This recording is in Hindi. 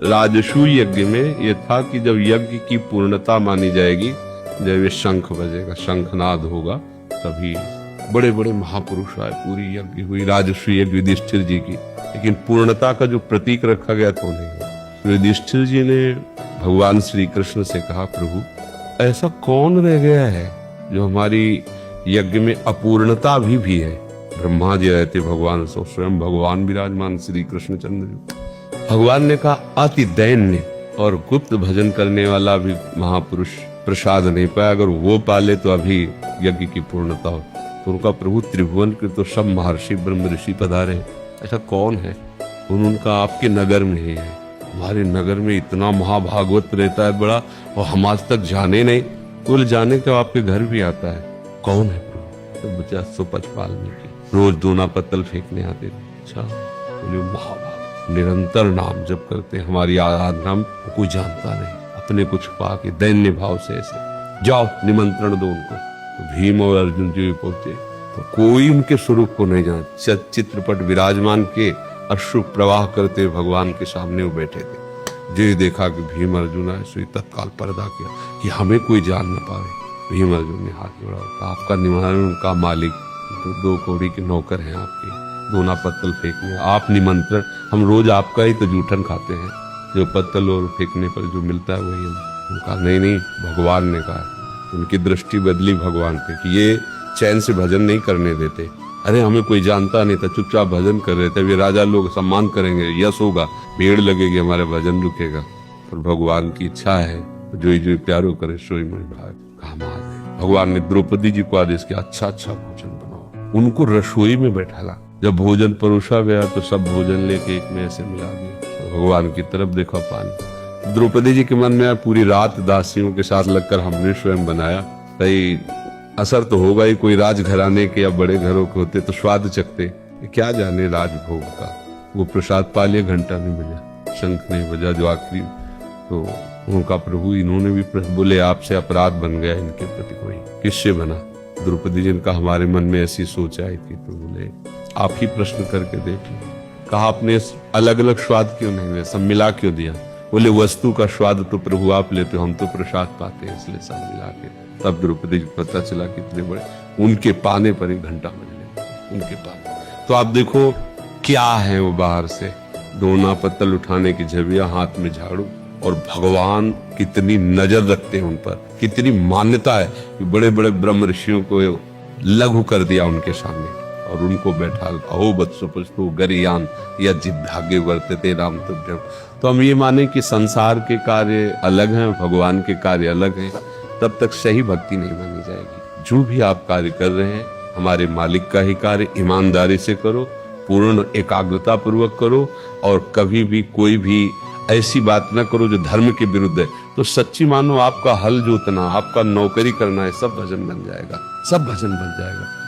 राजसूय यज्ञ में ये था कि जब यज्ञ की पूर्णता मानी जाएगी, जब ये शंख बजेगा, शंखनाद होगा, तभी बड़े बड़े महापुरुष आए, पूरी यज्ञ हुई राजसूय यज्ञ युधिष्ठिर जी की। लेकिन पूर्णता का जो प्रतीक रखा गया तो नहीं। युधिष्ठिर जी ने भगवान श्री कृष्ण से कहा, प्रभु ऐसा कौन रह गया है जो हमारी यज्ञ में अपूर्णता भी है। ब्रह्मा जी रहते भगवान सो, स्वयं भगवान विराजमान श्री कृष्ण चंद्र जी। भगवान ने कहा, अति दैन्य और गुप्त भजन करने वाला भी महापुरुष प्रसाद नहीं पाया, अगर वो पाले तो अभी यज्ञ की पूर्णता हो। तो उनका प्रभु त्रिभुवन के तो सब महर्षि ब्रह्म ऋषि पधारे, ऐसा कौन है? उनका आपके नगर में ही है। हमारे नगर में इतना महाभागवत रहता है बड़ा, और हम आज तक जाने नहीं। कुल जाने के आपके घर भी आता है, कौन है प्रभु? तो बचा सुपच पालने की, रोज दोना पत्तल फेंकने आते थे। अच्छा, बोले महाभाग निरंतर नाम जप करते, हमारी आराधना कोई जानता नहीं, अपने कुछ पाके दैन्य भाव से ऐसे जाओ निमंत्रण दो उनको। तो भीम और अर्जुन जी पहुंचे तो कोई उनके स्वरूप को नहीं जाना। चित्रपट विराजमान के अश्रु प्रवाह करते भगवान के सामने वो बैठे थे। जो देखा कि भीम अर्जुन आए, सो तत्काल पर्दा किया कि हमें कोई जान न पावे। भीम अर्जुन ने हाथ जोड़ा, आपका निमंत्रण, उनका मालिक, तो 2 कौड़ी के नौकर हैं आपके, दोना पत्तल फेंकने, आप निमंत्रण, हम रोज आपका ही तो जूठन खाते हैं, जो पत्तल और फेंकने पर जो मिलता है वही हम। उनका नहीं, भगवान ने कहा। उनकी दृष्टि बदली भगवान पे कि ये चैन से भजन नहीं करने देते। अरे हमें कोई जानता नहीं था, चुपचाप भजन कर रहे थे। वे राजा लोग सम्मान करेंगे, यश होगा, भीड़ लगेगी, हमारा भजन रुकेगा। पर भगवान की इच्छा है, जो प्यारो करे सोई मन भाग। काम आ गए। भगवान ने द्रौपदी जी को आदेश किया, अच्छा भोजन बनाओ। उनको रसोई में बैठाला। जब भोजन परोसा गया तो सब भोजन लेके एक में ऐसे मिला दिया। भगवान की तरफ देखा पानी। द्रौपदी जी के मन में पूरी रात दासियों के साथ लगकर हमने स्वयं बनाया, सही असर तो होगा ही। कोई राजघराने के या बड़े घरों के होते तो स्वाद चखते, क्या जाने राजभोग का। वो प्रसाद पा लिया, घंटा नहीं बजा, शंख नहीं बजा, जो आखिरी। तो उनका प्रभु इन्होंने भी बोले, आपसे अपराध बन गया इनके प्रति। कोई किससे बना? द्रौपदी जी का हमारे मन में ऐसी सोच आई थी। तो बोले, आप ही प्रश्न करके देख। कहा, आपने अलग अलग स्वाद क्यों नहीं लिया, सब मिला क्यों दिया? बोले, वस्तु का स्वाद तो प्रभु आप लेते हो, हम तो प्रसाद पाते हैं, इसलिए सब मिला के। तब द्रौपदी जी को पता चला कितने बड़े, उनके पाने पर 1 घंटा बजने, उनके पाने। तो आप देखो क्या है वो, बाहर से दोना पत्तल उठाने की झबिया, हाथ में झाड़ू, और भगवान कितनी नजर रखते हैं उन पर, कितनी मान्यता है कि बड़े बड़े ब्रह्म ऋषियों को लघु कर दिया उनके सामने और उनको बैठा, अहो वत्सो पुष्पो गरियान या जिद्भाग्य वर्तते राम तुभ्यम। तो हम ये माने कि संसार के कार्य अलग हैं, भगवान के कार्य अलग हैं, तब तक सही भक्ति नहीं मानी जाएगी। जो भी आप कार्य कर रहे हैं, हमारे मालिक का ही कार्य ईमानदारी से करो, पूर्ण एकाग्रता पूर्वक करो, और कभी भी कोई भी ऐसी बात न करो जो धर्म के विरुद्ध है। तो सच्ची मानो आपका हल जोतना, आपका नौकरी करना है, सब भजन बन जाएगा, सब भजन बन जाएगा।